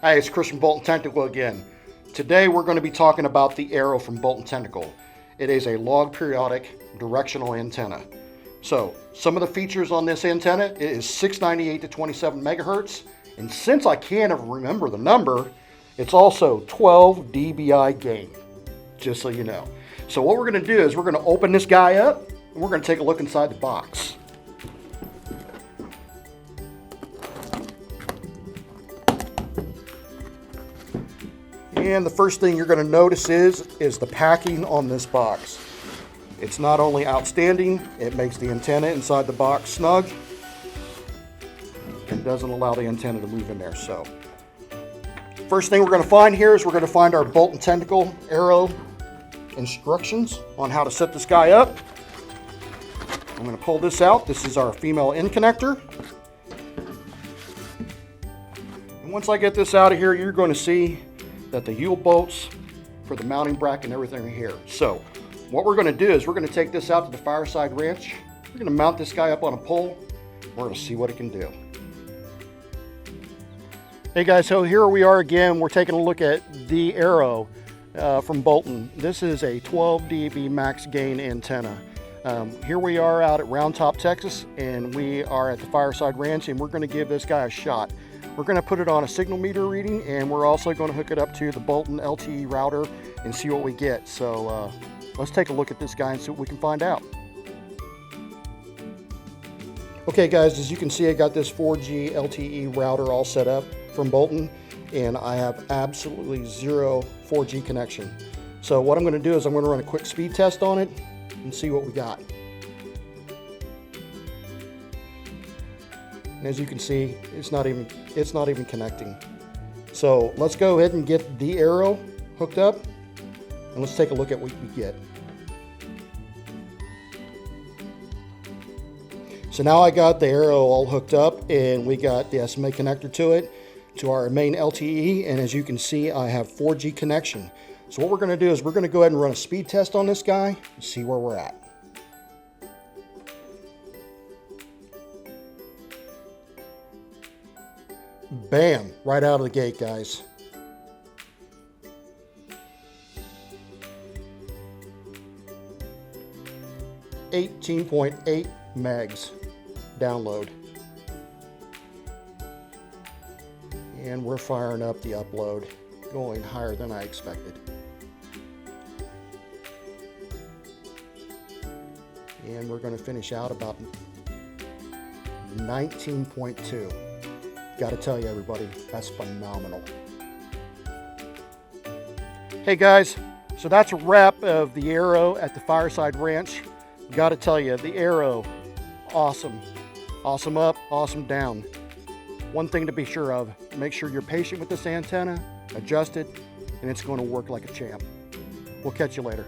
Hi, it's Chris from Bolton Technical again. Today we're going to be talking about the Arrow from Bolton Technical. It is a log periodic directional antenna. So some of the features on this antenna, it is 698 to 27 megahertz. And since I can't remember the number, it's also 12 dBi gain, just so you know. So what we're going to do is we're going to open this guy up and we're going to take a look inside the box. And the first thing you're going to notice is the packing on this box. It's not only outstanding, it makes the antenna inside the box snug and doesn't allow the antenna to move in there. So, first thing we're going to find here is we're going to find our Bolton Technical Arrow instructions on how to set this guy up. I'm going to pull this out. This is our female end connector. And once I get this out of here, you're going to see that the Yule bolts for the mounting bracket and everything are here. So what we're going to do is we're going to take this out to the fireside ranch. We're going to mount this guy up on a pole. We're going to see what it can do. Hey guys, so here we are again. We're taking a look at the Arrow from Bolton. This is a 12 dB max gain antenna. Here we are out at Round Top, Texas, and we are at the fireside ranch, and we're going to give this guy a shot. We're going to put it on a signal meter reading, and we're also going to hook it up to the Bolton LTE router and see what we get. So let's take a look at this guy and see what we can find out. Okay guys, as you can see, I got this 4G LTE router all set up from Bolton, and I have absolutely zero 4G connection. So what I'm going to do is I'm going to run a quick speed test on it and see what we got. And as you can see, it's not even connecting. So let's go ahead and get the Arrow hooked up and let's take a look at what we get. So now I got the Arrow all hooked up and we got the SMA connector to it, to our main LTE, and as you can see, I have 4G connection. So what we're going to do is we're going to go ahead and run a speed test on this guy and see where we're at. Bam, right out of the gate, guys. .8 megs download. And we're firing up the upload, going higher than I expected. And we're going to finish out about 19.2. Got to tell you, everybody, that's phenomenal. Hey guys, so that's a wrap of the Arrow at the Fireside Ranch. Got to tell you, the Arrow, awesome. Awesome up, awesome down. One thing to be sure of, make sure you're patient with this antenna, adjust it, and it's going to work like a champ. We'll catch you later.